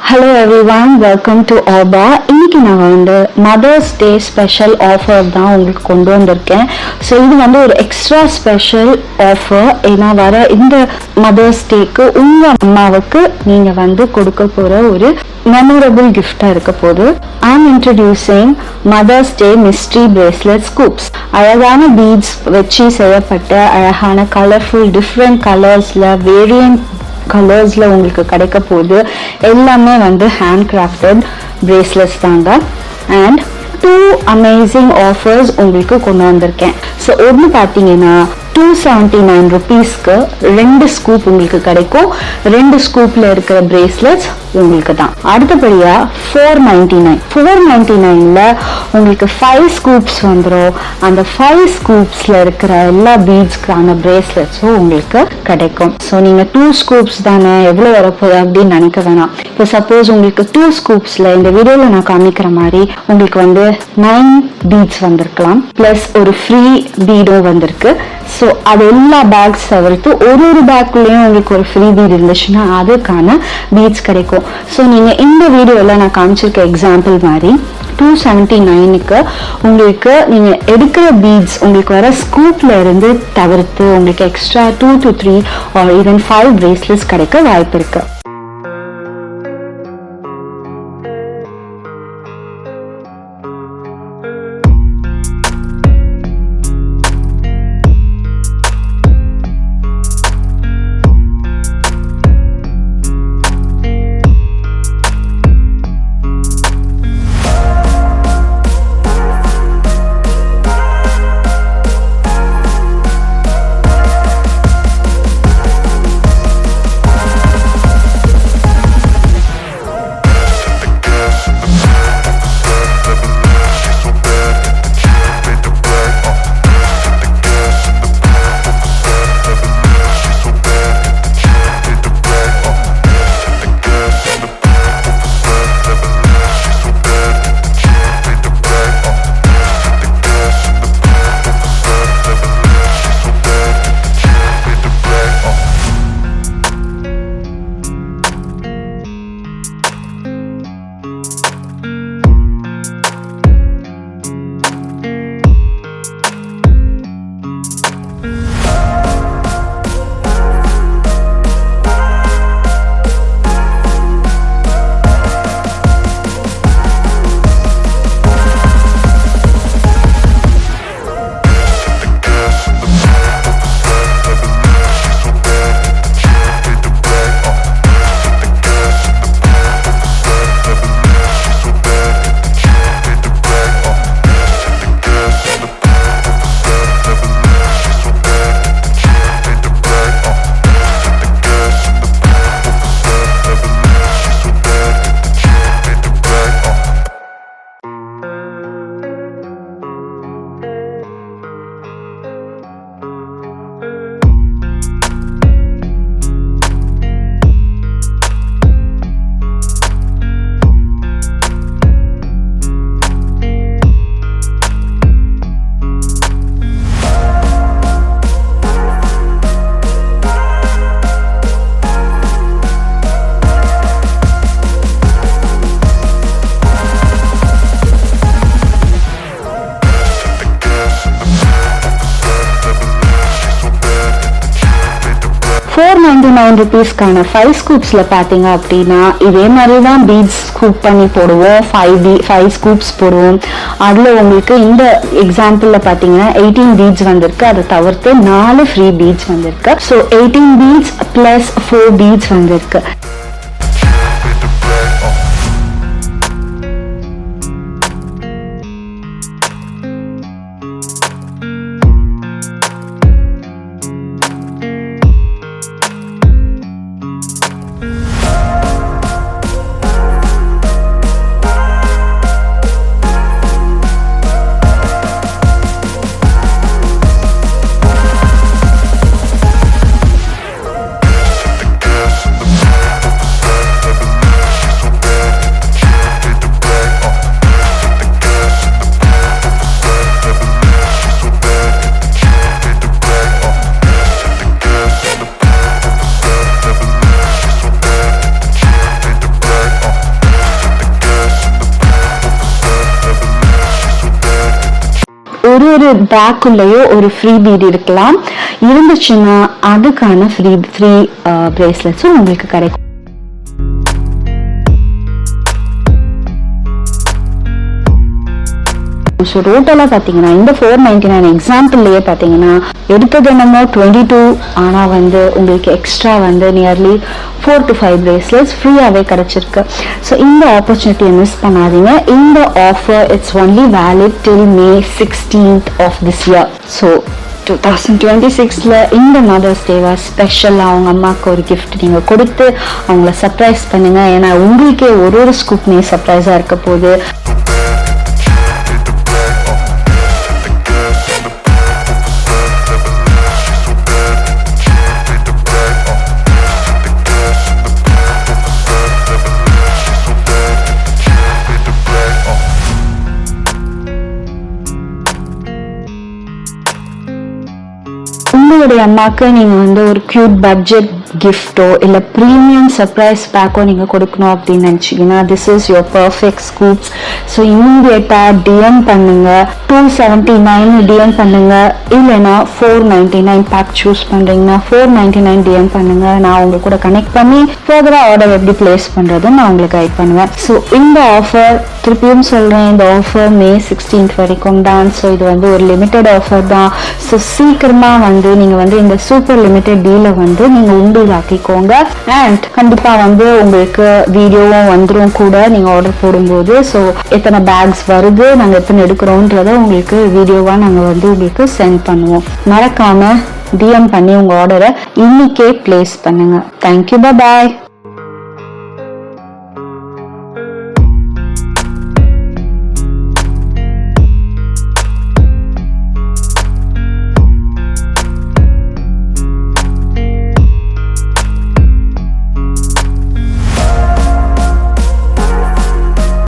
Hello everyone, welcome to Oba. இன்னைக்கு நான் வந்து மதர்ஸ் டே ஸ்பெஷல் ஆஃபர் தான் உங்களுக்கு கொண்டு வந்திருக்கேன். ஸோ இது வந்து ஒரு எக்ஸ்ட்ரா ஸ்பெஷல் ஆஃபர். ஏன்னா வர இந்த மதர்ஸ் டேக்கு உங்கள் அம்மாவுக்கு நீங்கள் வந்து கொடுக்க போகிற ஒரு மெமரபிள் கிஃப்டாக இருக்க போது. I'm introducing Mother's Day mystery bracelet scoops. அழகான பீட்ஸ் வச்சு செய்யப்பட்ட அழகான கலர்ஃபுல் டிஃப்ரெண்ட் கலர்ஸில் வேரியன்ட் கலர்ஸில் உங்களுக்கு கிடைக்க போகுது. எல்லாமே வந்து ஹேண்ட் கிராஃப்டட் பிரேஸ்லெட்ஸ் தாங்க. அண்ட் 2 அமேசிங் ஆஃபர்ஸ் உங்களுக்கு கொண்டு வந்திருக்கேன். ஸோ ஒன்று பார்த்தீங்கன்னா 279 ருபீஸ்க்கு 2 ஸ்கூப் உங்களுக்கு கிடைக்கும். 2 ஸ்கூப்பில் இருக்கிற பிரேஸ்லெட்ஸ் உங்களுக்கு தான். அடுத்தபடியாக 499ல உங்களுக்கு 5 ஸ்கூப்ஸ் வந்துடும். அந்த 5 ஸ்கூப்ஸில் இருக்கிற எல்லா பீட்ஸ்க்கான பிரேஸ்லெட்ஸும் உங்களுக்கு கிடைக்கும். ஸோ நீங்கள் 2 ஸ்கூப்ஸ் தானே எவ்வளோ வரப்போகுது அப்படின்னு நினைக்க வேணாம். இப்போ சப்போஸ் உங்களுக்கு 2 ஸ்கூப்ஸில் இந்த வீடியோவில் நான் காமிக்கிற மாதிரி உங்களுக்கு வந்து 9 பீட்ஸ் வந்திருக்கலாம், ப்ளஸ் ஒரு ஃப்ரீ பீடும் வந்திருக்கு. ஸோ அது எல்லா பேக்ஸ் தவிர்த்து ஒரு பேக்குள்ளேயும் உங்களுக்கு ஒரு ஃப்ரீ பீட் இருந்துச்சுன்னா அதுக்கான பீட்ஸ் கிடைக்கும். ஸோ நீங்கள் இந்த வீடியோவில் நான் காமிச்சிருக்க எக்ஸாம்பிள் மாதிரி 279க்கு உங்களுக்கு நீங்கள் எடுக்கிற பீட்ஸ் உங்களுக்கு வர ஸ்கூப்ல இருந்து தவிர்த்து உங்களுக்கு extra 2 to 3 or even 5 bracelets கிடைக்க வாய்ப்பு இருக்கு. ₹499 5 ஸ்கூப்ஸ்ல பாத்தீங்க அப்படின்னா இதே மாதிரி தான் பீட்ஸ் ஸ்கூப் பண்ணி போடுவோம். 5 ஸ்கூப்ஸ் போடுவோம். அதுல உங்களுக்கு இந்த எக்ஸாம்பிள்ல பாத்தீங்கன்னா 18 பீட்ஸ் வந்திருக்கு. அதை தவிர்த்து 4 ஃப்ரீ பீட்ஸ் வந்திருக்கு. ஸோ 18 பீட்ஸ் பிளஸ் 4 பீட்ஸ் வந்திருக்கு. ஒரு பேக்குள்ளேயோ ஒரு ஃப்ரீ பீட் இருக்கலாம். இருந்துச்சுன்னா அதுக்கான ஃப்ரீ பிரேஸ்லெட்ஸும் உங்களுக்கு கிடைக்கும். ஸோ டோட்டலாக பார்த்தீங்கன்னா இந்த 499 எக்ஸாம்பிள்லேயே பார்த்தீங்கன்னா எடுத்தது என்னமோ 22, ஆனால் வந்து உங்களுக்கு எக்ஸ்ட்ரா வந்து நியர்லி 4 to 5 பிரேஸ்லெட்ஸ் ஃப்ரீயாகவே கிடைச்சிருக்கு. ஸோ இந்த ஆப்பர்ச்சுனிட்டியை மிஸ் பண்ணாதீங்க. இந்த offer it's only valid till May 16th of this year. So 2026ல இந்த மதர்ஸ் டேவை ஸ்பெஷலாக அவங்க அம்மாவுக்கு ஒரு கிஃப்ட் நீங்கள் கொடுத்து அவங்கள சர்ப்ரைஸ் பண்ணுங்க. ஏன்னா உங்களுக்கே ஒரு ஸ்கூப்னே சர்ப்ரைஸாக இருக்க போகுது. உங்களுடைய அம்மாவுக்கு நீங்க வந்து ஒரு கியூட் பட்ஜெட் கிஃப்டோ இல்ல பிரீமியம் சர்ப்ரைஸ் பேக்கோ நீங்க கொடுக்கணும் அப்படின்னு நினைச்சீங்கன்னா this is your perfect scoops. So இமீடியட்டா டிஎம் பண்ணுங்க, 279 டிஎம் பண்ணுங்க, இல்லைன்னா 499 பேக் சூஸ் பண்றீங்கன்னா 499 டிஎம் பண்ணுங்க. நான் உங்க கூட கனெக்ட் பண்ணி ஃபர்தரா ஆர்டர் எப்படி பிளேஸ் பண்றதுன்னு நான் உங்களுக்கு கைட் பண்ணுவேன். ஸோ இந்த ஆஃபர் திருப்பியும் சொல்றேன், இந்த ஆஃபர் May 16th வரைக்கும் தான். ஸோ இது வந்து ஒரு லிமிட்டட் ஆஃபர் தான். ஸோ சீக்கிரமா வந்து நீங்க வந்து இந்த சூப்பர் லிமிட்டட் டீலை வந்து நீங்க ஆக்கிக்கோங்க. அண்ட் கண்டிப்பா வந்து உங்களுக்கு வீடியோவும் வந்துடும் கூட நீங்க ஆர்டர் போடும்போது. ஸோ எத்தனை பேக்ஸ் வருது, நாங்க எத்தனை எடுக்கிறோன்றத உங்களுக்கு வீடியோவா நாங்க வந்து உங்களுக்கு சென்ட் பண்ணுவோம். மறக்காம டிஎம் பண்ணி உங்க ஆர்டரை இன்னைக்கே பிளேஸ் பண்ணுங்க. தேங்க்யூ, பாய்.